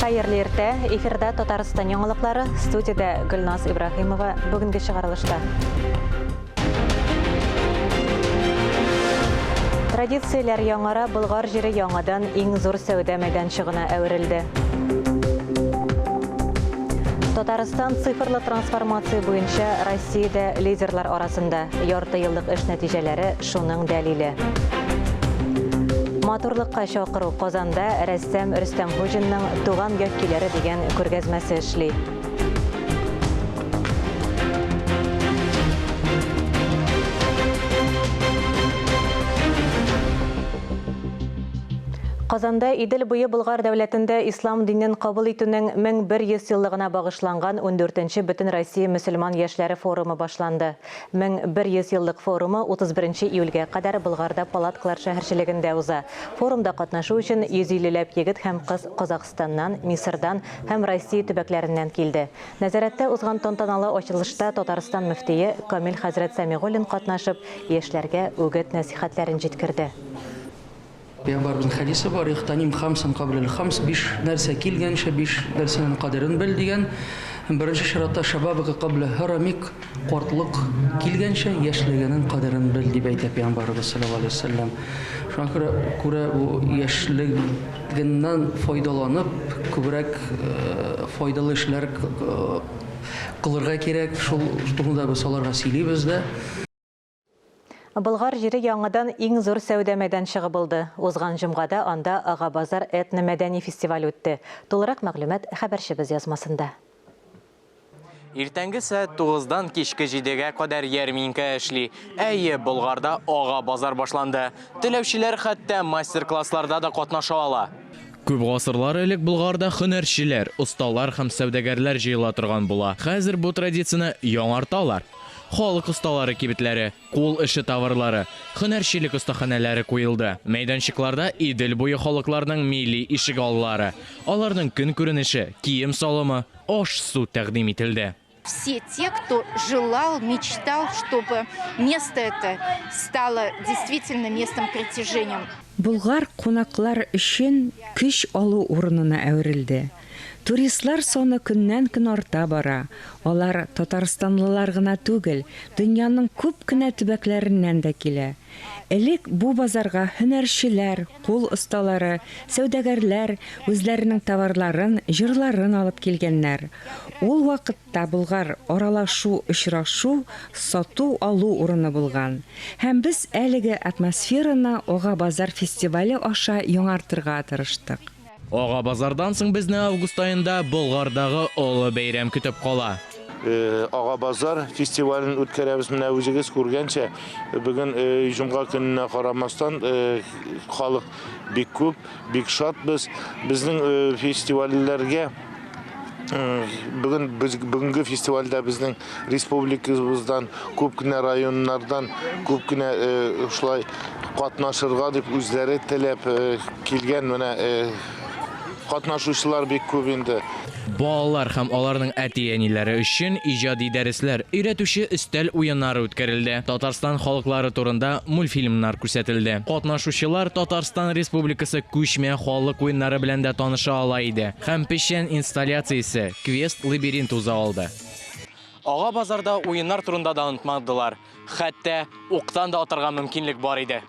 Хайырлы иртә, эфирда Татарстан яңалыклары, студияда Гөлназ Ибрахимова бүгенге чыгарылышта. Традицияләр яңара, Болгар җире яңадан иң зур сәүдә мәйданчыгына әверелде. Татарстан цифрлы трансформация буенча Россиядә лидерлар арасында. Ярты еллык эш нәтиҗәләре шуның дәлиле. Матурлыкка чакыру Казанда рәссам Рөстәм Хуҗинның туган яккиләре дигән күргәзмәсе эшли. Казанда Идел буе Болгар дәүләтендә ислам динен кабул итүнең 1100 еллыгына багышланган 14-нче Бөтен Россия мөселман яшьләре форумы башланды. 1100 еллык форумы 31 июльгә кадәр Болгарда палаткалар шәһәрчелегендә уза. Форумда катнашу өчен 150ләп егет һәм кыз Казакъстаннан, Мисырдан һәм Россия төбәкләреннән килде. Нәзарәттә узган тантаналы ачылышта Татарстан мөфтие Камил хәзрәт Сәмигуллин катнашып, яшьләргә үгет-нәсихәтләрен җиткерде. Пәйгамбәрбезнең хәдисе бар, ихтаним хамсан каблил хамс, 5 нәрсә килгәнчә 5 нәрсәнең кадерен бел дигән. Беренче чиратта шабабыка кабла харамик, картлык килгәнчә яшьлегенең кадерен бел дип әйтә Пәйгамбәрбез саллаллаһу алейһи ва саллям. Шуңа күрә бу яшьлегеннән файдаланып, күбрәк файдалы эшләр кылырга кирәк. Шул турында без аларга сөйлибез дә. Болгар җире яңадан иң зур сәүдә мәйданчыгы булды. Узган җомгада анда Ага базар этно-мәдәни фестиваль үтте. Тулырак мәгълүмат хәбәрчебез язмасында. Иртәнге сәгать 9-дан кичке 7-гә кадәр ярминка эшли. Әйе, Болгарда Ага базар башланды. Теләүчеләр хәтта мастер-классларда да катнаша ала. Күп гасырлар элек Болгарда һөнәрчеләр, осталар һәм сәүдәгәрләр җыела торган була. Хәзер бу традицияне яңарталар. Халык осталары кибетләре, кул эше товарлары, һөнәрчелек остаханәләре куелды. Мәйданчыкларда Идел буе халыкларның милли ишек аллары, аларның көн күренеше, кием салымы, аш-су тәкъдим ителде. Все те, кто желал, мечтал, чтобы место это стало действительно местом притяжения. Болгар кунаклар өчен көч алу урынына әверелде. Туристлар соны көннән-көн арта бара. Алар Татарстанлылар гына түгел, дөньяның күп кенә төбәкләреннән дә килә. Элек бу базарга һөнәрчеләр, кул осталары, сәүдәгәрләр үзләренең товарларын, җырларын алып килгәннәр. Ул вакытта Болгар аралашу, очрашу, сату, алу урыны булган. Һәм без әлеге атмосфераны Ага базар фестивале аша яңартырга тырыштык. Ага базардан соң безне август айында Болгардагы олы бәйрәм көтеп кала. Ага базар фестивален үткәрәбез менә үзегез күргәнчә. Бүген җомга көненә карамастан халык бик күп, бик шатбыз. Безнең фестивальләргә бүгенге фестивальдә безнең республикабыздан, күп кенә районнардан, күп кенә шулай катнашырга дип үзләре теләп килгән менә катнашучылар бик күп инде. Балалар һәм аларның әти-әниләре өчен иҗади дәресләр, өйрәтүче өстәл уеннары үткәрелде. Татарстан халыклары турында мультфильмнар күрсәтелде. Катнашучылар Татарстан Республикасы күчмә халык уеннары белән дә таныша ала иде. Һәм пешән инсталляциясе, квест лабиринт уза алды. Ага базарда уеннар турында да онытмадылар. Хәтта уктан да атырга мөмкинлек бар иде.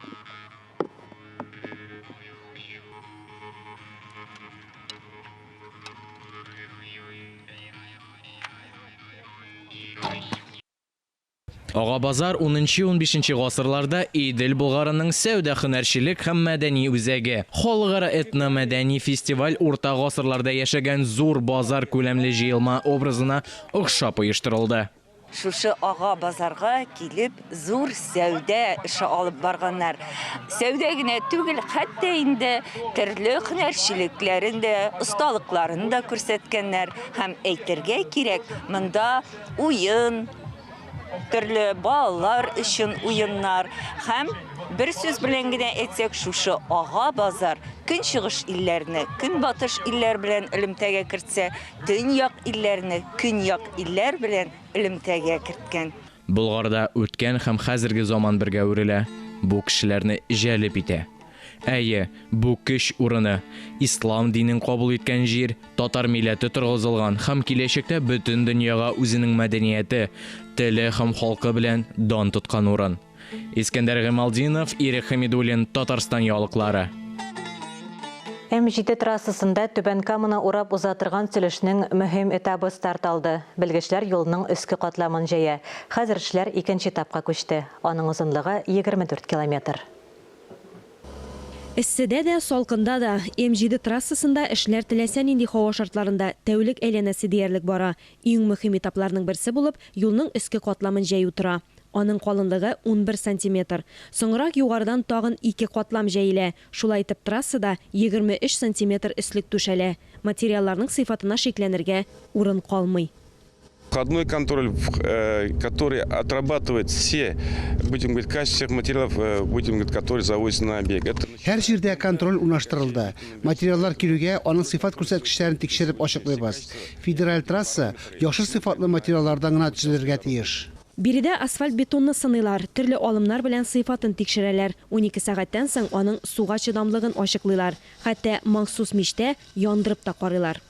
Ага базар 10-15 гасырларда Идел Болгарының сәүдә һөнәрчелек һәм мәдәни үзәге. Халыкара этно-мәдәни фестиваль урта гасырларда яшәгән зур базар күләмле җыелма образына охшап оештырылды. Шушы Ага базарга килеп зур сәүдә эше алып барганнар. Сәүдә генә түгел, хәтта инде төрле һөнәрчелекләрен дә, осталыкларын да күрсәткәннәр. Һәм әйтергә кирәк, монда уен, төрле балалар өчен уеннар һәм бер сүз белән генә әйтсәк, шушы Ага базар көнчыгыш илләрне, көнбатыш илләр белән элемтәгә кертсә, төньяк илләрне көньяк илләр белән элемтәгә керткән. Болгарда үткән һәм хәзерге заман бергә үрелә. Бу кешеләрне җәлеп итә. Әйе, бу көч урыны. Ислам динен кабул иткән җир, татар милләте торгызылган һәм киләчәктә бөтен дөньяга үзенең мәдәнияте, теле һәм халкы белән дан тоткан урын. Искәндәр Гамалдинов, Ирек Хамидуллин, Татарстан ялыклары. М7 трассасында Түбән Каманы урап узатырган төзелешнең мөһим этабы старт алды. Белгечләр юлның өске катламын җәя. Хәзер эшләр икенче этапка күчте. Аның озынлыгы 24 километр. Эсседә дә, салкында да, М7 трассасында эшләр теләсә нинди һава шартларында тәүлек әйләнәсе диярлек бара. Иң мөһим этапларның берсе булып, юлның өске катламын җәю тора. Аның калынлыгы 11 сантиметр. Соңрак югарыдан тагын 2 катлам җәелә. Шулай итеп трассада 23 сантиметр өслек түшәлә. Материалларның сыйфатына шикләнергә урын калмый. Входной контроль, который отрабатывает все, будем говорить, качественных материалов, будем говорить, которые завозятся на объект. Һәр җирдә контроль унаштырылды. Материаллар килүгә аның сыйфат күрсәткечләрен тикшереп ачыклыйбыз. Федераль трасса яхшы сыйфатлы материаллардан гына төзелергә тиеш. Биредә асфальт бетонны сыныйлар, төрле алымнар белән сыйфатын тикшерәләр. 12 сәгатьтән соң аның суга чыдамлыгын ачыклыйлар. Хәтта махсус мичтә яндырып та карыйлар.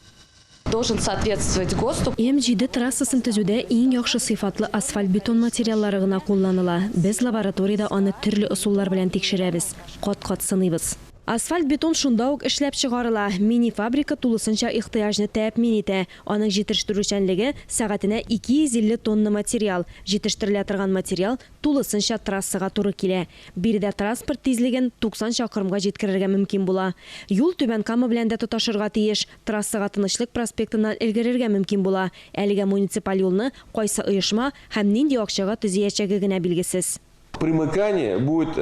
Должен соответствовать ГОСТу. М7 трассасын төзүдә иң яхшы сыйфатлы асфальт бетон материаллары гына кулланыла. Без лабораториядә аны төрле усуллар белән тикшерәбез. Кат-кат сыныйбыз. Асфальт бетон шунда ук эшләп чыгарыла. Мини-фабрика тулысынча ихтыяҗны тәэмин итә. Аның җитештерүчәнлеге сәгатенә 250 тонна материал. Җитештерелә торган материал тулысынча трассага туры килә. Биредә транспорт тизлеген 90 чакрымга җиткерергә мөмкин була. Юл Түбән Кама белән дә тоташырга тиеш. Трассага Тынычлык проспектыннан элгерергә мөмкин була. Әлегә муниципаль юлны кайсы оешма һәм нинди акчага төзиячәге генә билгесез. Примыкание будет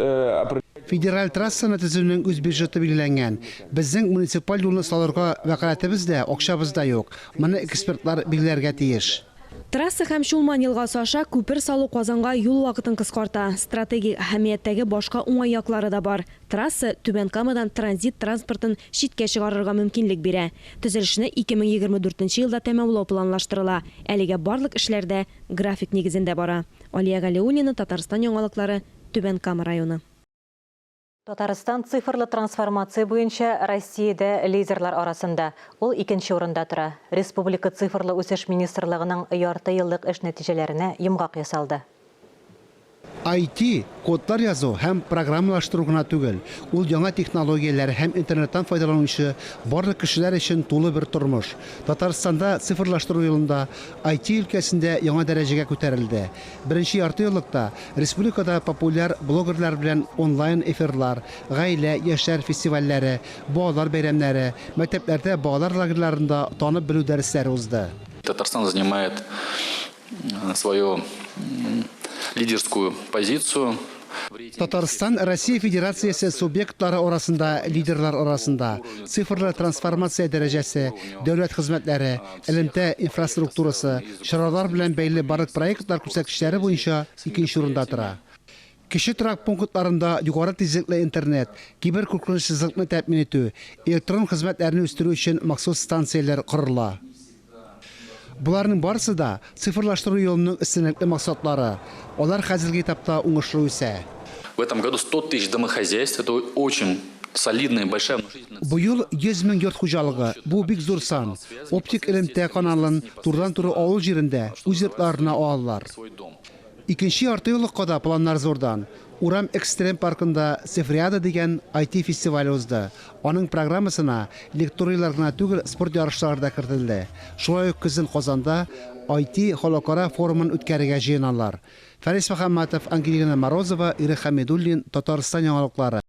Федераль трассаны төзүнең үз бюджеты билгеләнгән. Безнең муниципаль юлны салырга вәкаләтебез дә, акчабыз да юк. Моны экспертлар билгеләргә тиеш. Трасса һәм Шулман елгасы аша күпер салу Казанга юл вакытын кыскарта. Стратегик әһәмияттәге башка уңай яклары да бар. Трасса Түбән Камадан транзит транспортын читкә чыгарырга мөмкинлек бирә. Төзелешне 2024 елда тәмамлау планлаштырыла. Әлегә барлык эшләрдә график нигезендә бара. Алия Галиуллина, Татарстан яңалыклары, Түбән Кама районы. Татарстан цифрлы трансформация буенча Россиядә лидерлар арасында. Ул икенче урында тора. Республика цифрлы үсеш министрлыгының ярты еллык эш нәтиҗәләренә йомгак ясалды. IT, кодлар язу һәм программалаштыру гына түгел. Ул яңа технологияләр һәм интернеттан файдаланучы барлык кешеләр өчен тулы бер тормыш. Татарстанда цифрлаштыру юлында IT өлкәсендә яңа дәрәҗәгә күтәрелде. Беренче ярты еллыкта республикада популяр блогерлар белән онлайн эфирлар, гаилә, яшьләр фестивальләре, балалар бәйрәмнәре, мәктәпләрдә балалар лагерьларында танып белү дәресләре узды. Татарстан занимает свою лидерскую позицию. Татарстан Россия Федерациясе субъектлары арасында, лидерлар арасында цифрлы трансформация дәрәҗәсе, дәүләт хезмәтләре, элемтә инфраструктурасы, чаралар белән бәйле барлык проектлар күрсәткечләре буенча икенче урында тора. Кеше торак пунктларында югары тизлекле интернет, киберкуркынычсызлыкны тәэмин итү, электрон хезмәтләрне үстерү өчен махсус станцияләр корыла. Буларның барысы да цифрлаштыру юлының өстенлекле максатлары. Алар хәзерге этапта уңышлы үсә. В этом году 100 тысяч домохозяйств. Это очень солидная, большая внушительная. Бу ел 100 мең йорт хуҗалыгы. Бу бик зур сан. Оптик элемтә каналын турдан-туры авыл җирендә үз йортларына алалар. Икенче ярты еллыкка да планнар зурдан. Урам экстрем паркында Сефриада дигән IT фестиваль узды. Аның программасына лекториялар гына түгел, спорт ярышлары да кертелде. Шулай ук көзен Казанда IT халыкара форумын үткәрергә җыеналар. Фарис Мөхәммәтов, Ангелина Морозова, Ирек Хамидуллин, Татарстан яңалыклары.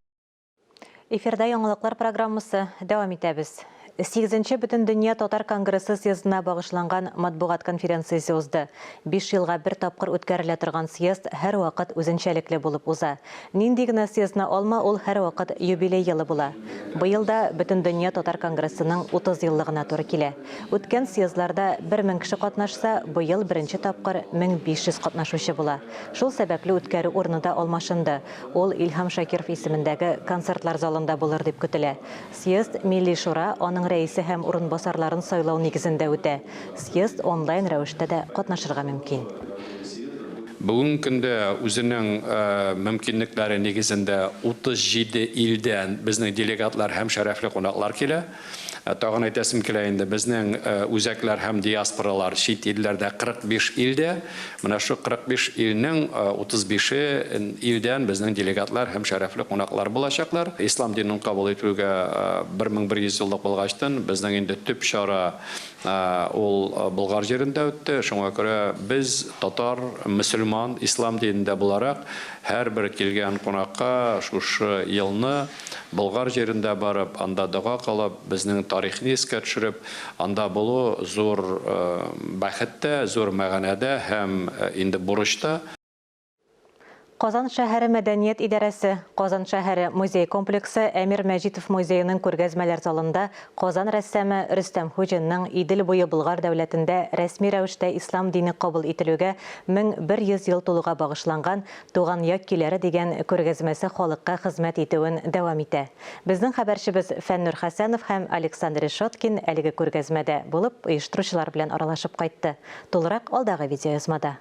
Эфирдә яңалыклар программасы дәвам итәбез. 8-нче Бөтен дөнья татар конгрессы съездына багышланган матбугат конференциясе узды. 5 елга бер тапкыр үткәрелә торган съезд һәр вакыт үзенчәлекле булып уза. Нинди генә съездны алма, ул һәр вакыт юбилей елы була. Быел да Бөтен дөнья татар конгрессының 30 еллыгына туры килә. Үткән съездларда 1000 кеше катнашса, быел беренче тапкыр 1500 катнашучы була. Шул сәбәпле үткәрү урыны да алмашынды. Ул Илһам Шакиров исемендәге концертлар залында булыр дип көтелә. Съезд Милли шура аның рәисе һәм урынбасарларын сайлау нигезендә үтә. Съезд онлайн рәвештә дә катнашырга мөмкин. Бүгін күнде үзенең мөмкинлекләре нигезендә 37 илдән безнең делегатлар һәм шәрәфле кунаклар килә. Тагын әйтәсем килә инде безнең үзәкләр һәм диаспоралар чит илләрдә 45 илдә. Менә шу 45 илнең 35-е илдән безнең делегатлар һәм шәрәфле кунаклар булачаклар. Ислам динен кабул итүгә 1100 еллык булгачтан безнең инде төп чара ул Болгар җирендә үтте. Шуңа күрә без татар, мөселман, ислам динендә буларак һәрбер килгән кунакка шушы елны Болгар җирендә барып, анда дуга кылып, безнең тарихны искә төшереп, анда булу зур бәхеттә, зур мәгънәдә һәм инде бурычта. Казан шәһәре мәдәният идарәсе, Казан шәһәре музей комплексы Әмир Мәҗитов музейының күргәзмәләр залында Казан рәссамы Рөстәм Хуҗинның Идел буе Болгар дәүләтендә рәсми рәвештә ислам дине кабул ителүгә 1100 ел тулуга багышланган Туган як киләре дигән күргәзмәсе халыкка хезмәт итүен дәвам итә. Безнең хәбәрчебез Фәннур Хәсәнов һәм Александр Решоткин әлеге күргәзмәдә булып, оештыручылар белән аралашып кайтты. Тулырак алдагы видеоязмада.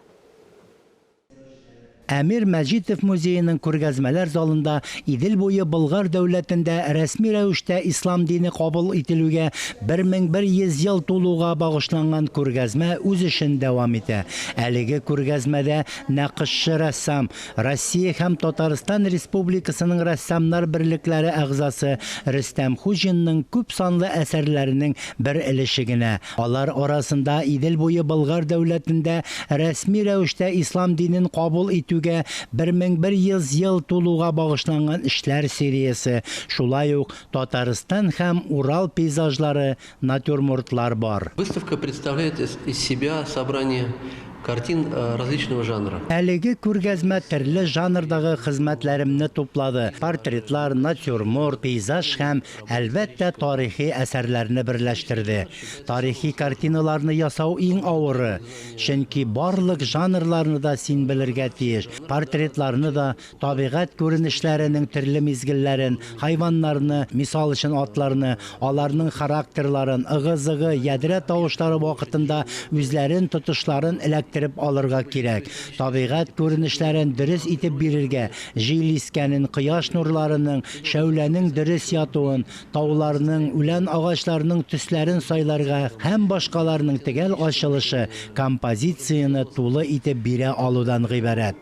Әмир Мәҗитов музейының күргәзмәләр залында Идел буе Болгар дәүләтендә рәсми рәвештә ислам дине кабул ителүгә 1100 ел тулуга багышланган күргәзмә үз эшен дәвам итә. Әлеге күргәзмәдә нәкышчы рәссам, Россия һәм Татарстан Республикасының рәссамнар берлекләре әгъзасы Рөстәм Хуҗинның күп санлы әсәрләренең бер өлеше генә. Алар арасында Идел буе Болгар дәүләтендә рәсми рәвештә ислам динен кабул итү 1100 ел тулуга багышланган эшләр сериясе, шулай ук Татарстан һәм Урал пейзажлары, натюрмортлар бар. Выставка представляет из себя собрание картин различного жанра. Әлеге күргәзмә төрле жанрдагы хезмәтләремне туплады. Портретлар, натюрморт, пейзаж һәм әлбәттә тарихи әсәрләрне берләштерде. Тарихи картиналарны ясау иң авыры, чөнки барлык жанрларны да син белергә тиеш. Портретларны да, табигать күренешләренең төрле мизгелләрен, хайваннарны, мисал өчен атларны, аларның характерларын, ыгы-зыгы, ядрә тавышлары вакытында үзләрен тотышларын алырга кирәк. Табигать күренешләрен дөрес итеп бирергә, җил искәнен, кояш нурларының, шәүләнең дөрес ятуын, тауларның, үлән агачларының төсләрен сайларга һәм башкаларның төгәл ачылышы композицияны тулы итеп бирә алудан гыйбарәт.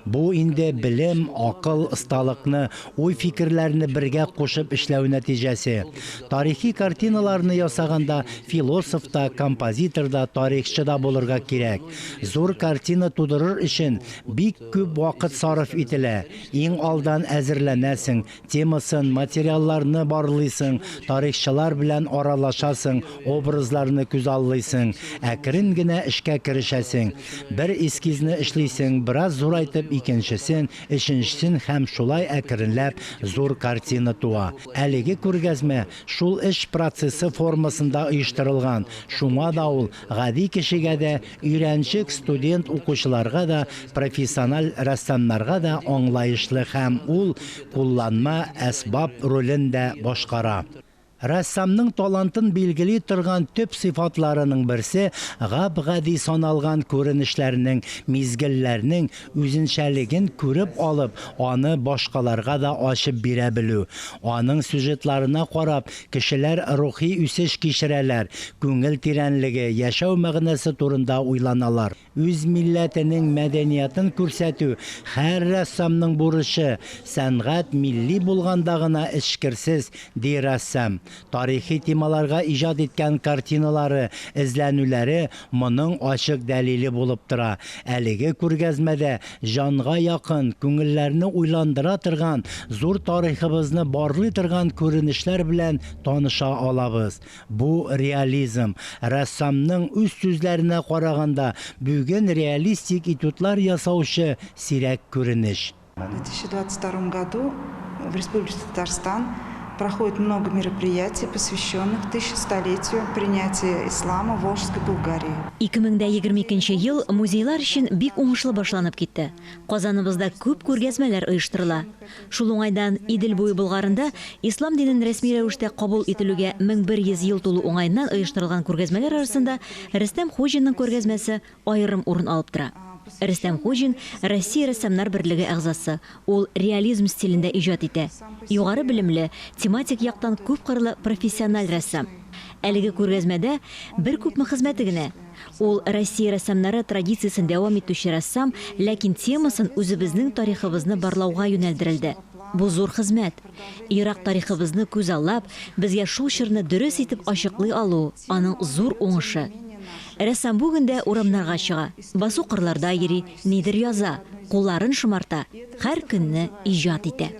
Бу инде билем, акыл, осталыкны, уй фикерләрне бергә кушып эшләү нәтиҗәсе. Тарихи картиналарны ясаганда философ та, композитор да, тарихчы да булырга кирәк. Зур картина тудырыр өчен бик күп вакыт сарыф ителә. Иң алдан әзерләнәсең, темасын, материалларны барлыйсың, тарихчылар белән аралашасың, образларны күзаллыйсың, әкрен генә эшкә керешәсең. Бер эскизны эшлисең, бераз зур икенчесен, өченчесен һәм шулай әкренләп зур картина туа. Әлеге күргәзмә шул эш процессы формасында оештырылган. Шуңа да ул гади кешегә дә, өйрәнчек студент укучыларга да, профессиональ рәссамнарга да аңлаешлы һәм ул кулланма әсбаб ролен дә башкара. Рәссамның талантын билгели торган төп сыйфатларының берсе гап-гади саналган күренешләрнең, мизгелләрнең үзенчәлеген күреп алып, аны башкаларга да ачып бирә белү. Аның сюжетларына карап, кешеләр рухи үсеш кичерәләр, күңел тирәнлеге, яшәү мәгънәсе турында уйланалар. Үз милләтенең мәдәниятын күрсәтү һәр рәссамның бурычы. Сәнгать милли булганда гына эшкерсез, ди рәссам. Тарихи темаларга иҗат иткән картиналары, эзләнүләре моның ачык дәлиле булып тора. Әлеге күргәзмәдә җанга якын, күңелләрне уйландыра торган, зур тарихыбызны барлый торган күренешләр белән таныша алабыз. Бу реализм. Рәссамның үз сүзләренә караганда, бүген реалистик этюдлар ясаучы сирәк күренеш. В 2022 году в Республике Татарстан проходит много мероприятий, посвященных 1000-столетию принятия ислама в Волжской Булгарии. 2022 ел музейлар өчен бик уңышлы башланып китте. Казаныбызда күп күргәзмәләр оештырыла. Шул уңайдан Идел буе Булгарында ислам динен рәсми рәвештә кабул ителүгә 1100 ел тулу уңайыннан оештырылган күргәзмәләр арасында Рөстәм Хуҗинның күргәзмәсе аерым урын алып тора. Рөстәм Хуҗин Россия рәссамнар берлеге әгъзасы. Ул реализм стилендә иҗат итә. Югары белемле, тематик яктан күп кырлы профессиональ рәссам. Әлеге күргәзмәдә бер күпме хезмәте генә. Ул Россия рәссамнары традициясен дәвам итүче рәссам, ләкин темасын үзебезнең тарихыбызны барлауга юнәлдерелде. Бу зур хезмәт. Ирак тарихыбызны күз аллап, безгә шул чорны дөрес итеп ачыклый алу, аның зур уңышы. Рәссам бүген дә урамнарга чыга, басу кырларда йөри, нидер яза, кулларын шымарта, һәр көнне иҗат итә.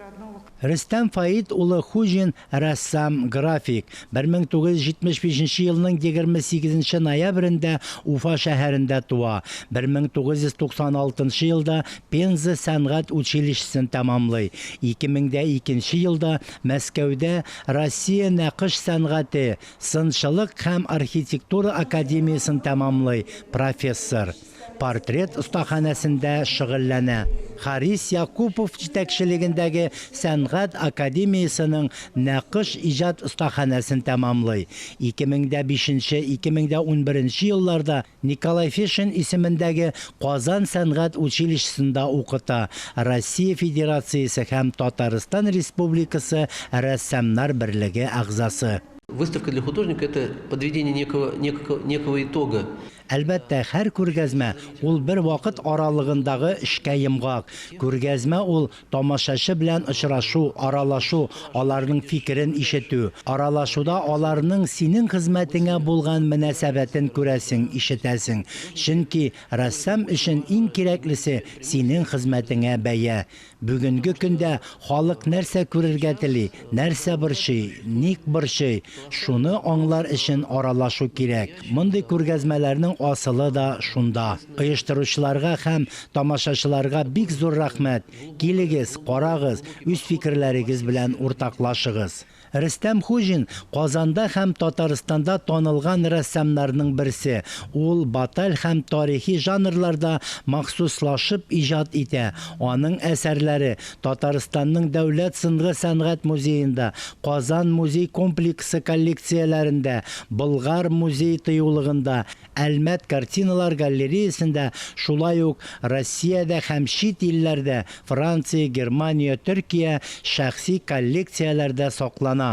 Рөстәм Фаид улы Хуҗин рәссам, график. 1975 елның 28 ноябрендә Уфа шәһәрендә туа. 1996 елда Пенза сәнгать училищесын тәмамлый. 2002 елда Мәскәүдә Россия нәкыш сәнгате, сынчылык һәм архитектура академиясын тәмамлый. Профессор. Портрет остаханәсендә шөгыльләнә. Харис Якупов җитәкчелегендәге сәнгать академиясының нәкыш иҗат остаханәсен тәмамлый. 2005-2011 елларда Николай Фишин исемендәге Казан сәнгать училищесында укыта. Россия Федерациясе һәм Татарстан Республикасы рәссамнар берлеге әгъзасы. Выставка для художника – это подведение некого итога. Әлбәттә, һәр күргәзмә ул бер вакыт аралыгындагы эшкә йомгак. Күргәзмә ул тамашачы белән очрашу, аралашу, аларның фикерен ишетү. Аралашуда аларның синең хезмәтеңә булган мөнәсәбәтен күрәсең, ишетәсең. Чөнки рәссам өчен иң кирәклесе синең хезмәтеңә бәя. Бүгенге көндә халык нәрсә күрергә тели, нәрсә борчый, ник борчый, шуны аңлар өчен аралашу кирәк. Мондый күргәзмәләрнең асылы да шунда. Оештыручыларга һәм тамашачыларга бик зур рәхмәт. Килегез, карагыз, үз фикерләрегез белән уртаклашыгыз. Рөстәм Хуҗин Казанда һәм Татарстанда танылган рәссамнарның берсе. Ул баталь һәм тарихи жанрларда махсуслашып иҗат итә. Аның әсәрләре Татарстанның Дәүләт сынгы сәнгать музеенда, Казан музей комплексы коллекцияләрендә, Болгар музей тыюлыгында, Әлмәт картиналар галереясында, шулай ук Россиядә һәм чит илләрдә, Франция, Германия, Төркия шәхси коллекцияләрдә саклана.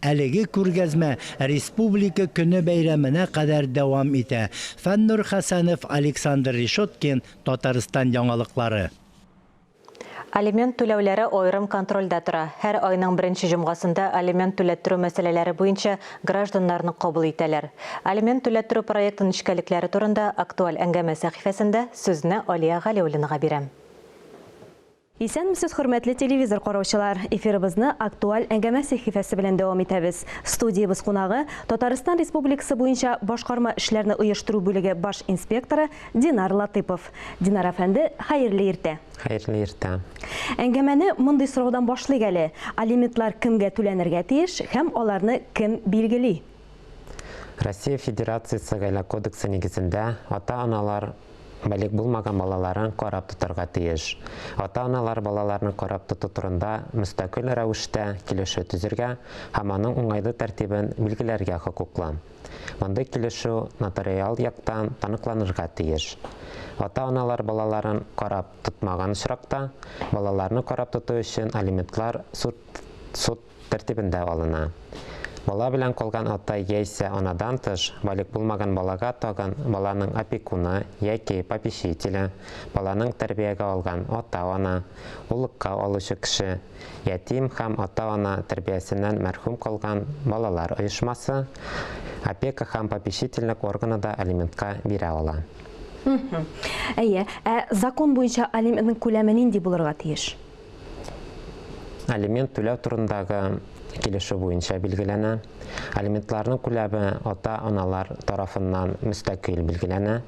Әлеге күргәзмә республика көне бәйрәменә кадәр дәвам итә. Фәннур Хәсәнов, Александр Решеткин, Татарстан яңалыклары. Алимент түләүләре айрым контрольдә тора. Һәр айның беренче җомгасында алимент түләттерү мәсьәләләре буенча гражданнарны кабул итәләр. Алимент түләттерү проектын эшкәлекләре турында актуаль әңгәмә сәхифәсендә сүзне Алия Галиуллинага бирәм. Исәнмесез, хөрмәтле телевизор караучылар. Эфирыбызны актуаль әңгәмә сәхифәсе белән дәвам итәбез. Студиябыз кунагы Татарстан Республикасы буенча башкарма эшләрне оештыру бүлеге баш инспекторы Динар Латыпов. Динар әфәнде, хәерле иртә. Хәерле иртә. Әңгәмәне мондый сораудан башлыйк әле. Алиментлар кемгә түләнергә тиеш һәм аларны кем билгели? Россия Федерациясе гаилә кодексы нигезендә ата-аналар бәлик булмаган балаларын карап тотарга тиеш. Ата-аналар балаларны карап тоту турында мөстәкыйль рәвештә килешү төзергә һәм аның уңайлы тәртибен билгеләргә хокуклы. Монда килешү нотариаль яктан таныкланырга тиеш. Ата-аналар балаларын карап тотмаган очракта балаларны карап тоту өчен алиментлар суд тәртибендә алына. Бала белән калган ата яисә анадан тыш балик булмаган балага тагын баланың опекуны яки попечителе, баланың тәрбиягә алган ата-ана, улыкка алучы кеше, ятим һәм ата-ана тәрбиясеннән мәрхүм калган балалар оешмасы, опека һәм попечительлек органы да алиментка бирә ала. Әйе, закон буенча алиментның күләме нинди булырга тиеш? Алимент түләү турындагы килешү буенча билгеләнә. Алиментларның күләме ата-аналар тарафыннан мөстәкыйль билгеләнә,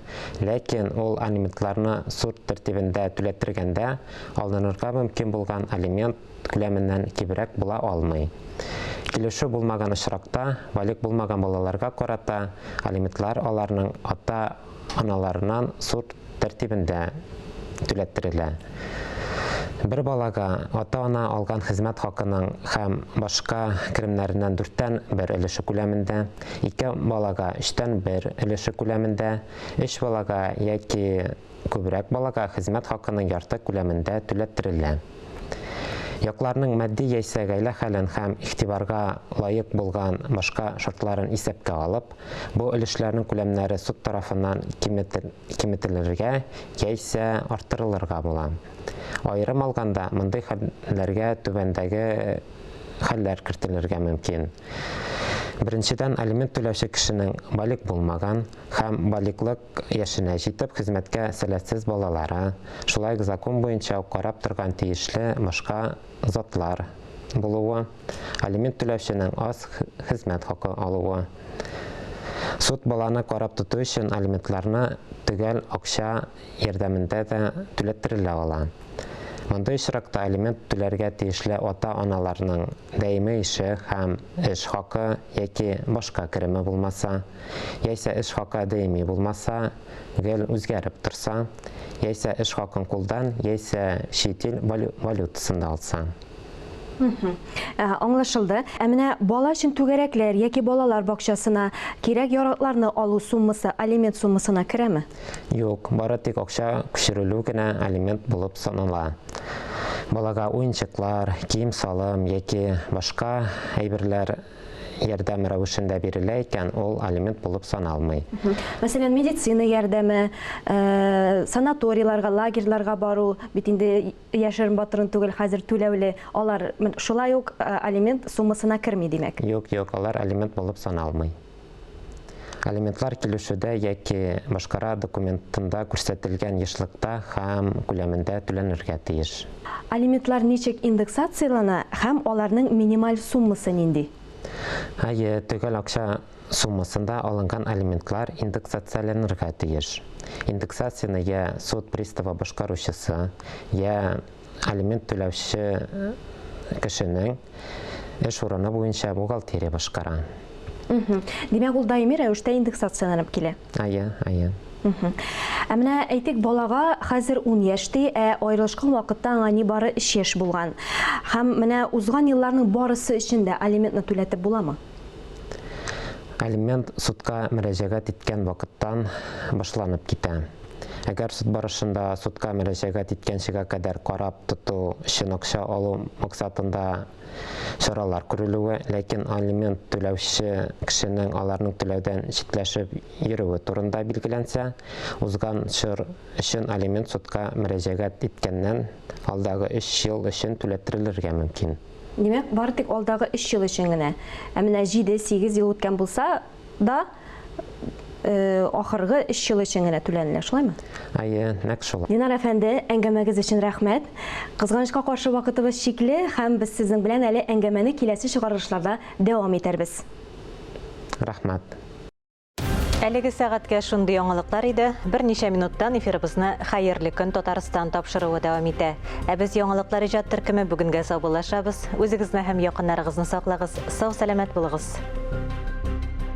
ләкин ул алиментларны суд тәртибендә түләтергәндә алынырга мөмкин булган алимент күләменнән кибрәк була алмый. Килешү булмаган очракта, балик булмаган балаларга карата алиментлар аларның ата-аналарыннан суд тәртибендә түләттерелә. Бер балага ата-ана алган хезмәт хакының һәм башка керемнәреннән 4тән 1 өлеше күләмендә, 2 балага 3тән 1 өлеше күләмендә, 3 балага яки күбрәк балага хезмәт хакының ярты күләмендә түләттерелә. Якларның матди яисә гаилә хәлен һәм игътибарга лаек булган башка шартларын исәпкә алып, бу өлешләрнең күләмнәре суд тарафыннан киметелергә яисә арттырылырга була. Аерым алганда, мондый хәлләргә түбәндәге хәлләр кертелергә мөмкин. Беренчедән, алимент түләүче кешенең балик булмаган һәм баликлык яшенә җитеп хезмәткә сәләтсез балалары, шулай ук закон буенча карап торган тиешле башка затлар булуы, алимент түләүченең аз хезмәт хакы алуы. Суд баланы карап тоту өчен алиментларны төгәл акча ярдәмендә дә түләттерелә ала. Мондай очракта алимент түләргә тиешле ата-аналарның даими ише һәм эш хакы яки башка кереме булмаса, яисә эш хакы даими булмаса, гел үзгәреп торса, яисә эш хакын кулдан, яисә чит ил валютасында алса. Аңлашылды. Менә бала өчен түгәрәкләр яки балалар бакчасына кирәк яракларны алу суммасы алимент суммасына керәме? Юк, бары тик акча күчерелү генә алимент булып санала. Балага уенчыклар, кием-салым яки башка әйберләр ярдәм рәвешендә бирелә икән, ул алимент булып саналмый. Мәсәлән, медицина ярдәме, санаторийларга, лагерьларга бару, бит инде яшерен батырын түгел, хәзер түләүле, алар шулай ук алимент суммасына керми димәк. Юк, алар алимент булып саналмый. Алиментлар килешүдә яки башкара документында күрсәтелгән ешлыкта һәм күләмендә түләнергә тиеш. Алиментлар ничек индексациялана һәм аларның минималь суммасы нинди? Төгәл акча суммасында алынган алиментлар индексацияланырга тиеш. Индексацияны я суд приставы башкаручысы, я алимент түләүче кешенең эш урыны буенча бухгалтерия башкара. Димәк, ул даими рәвештә индексацияланып килә. Менә әйтик, балага хәзер 10 яшьти, аерылышкан вакытта аңа нибары 3 яшь булган. Һәм менә узган елларның барысы эчендә алиментны түләтеп буламы? Алимент судка мөрәҗәгать иткән вакыттан башланып китә. Әгәр суд барышында судка мөрәҗәгать иткәнчегә кадәр карап тоту өчен акча алу максатында чаралар күрелүе, ләкин алимент түләүче кешенең аларның түләүдән читләшеп йөрүе турында билгеләнсә, узган чор өчен алимент судка мөрәҗәгать иткәннән алдагы 3 ел өчен түләттерелергә мөмкин. Димәк, бары тик алдагы 3 ел өчен генә. Менә 7-8 ел үткән булса да ахыргы 3 ел өчен генә түләнелә, шулаймы? Нәкъ шулай. Динар әфәнде, әңгәмәгез өчен рәхмәт. Кызганычка каршы вакытыбыз чикле һәм без сезнең белән әле әңгәмәне киләсе чыгарышларда дәвам итәрбез. Рәхмәт. Әлеге сәгатькә шундый яңалыклар иде. Берничә минуттан эфирыбызны Хәерле көн Татарстан тапшыруы дәвам итә. Без яңалыклар иҗат төркеме бүгенгә саубуллашабыз. Үзегезне һәм якыннарыгызны саклагыз. Сау-сәламәт булыгыз.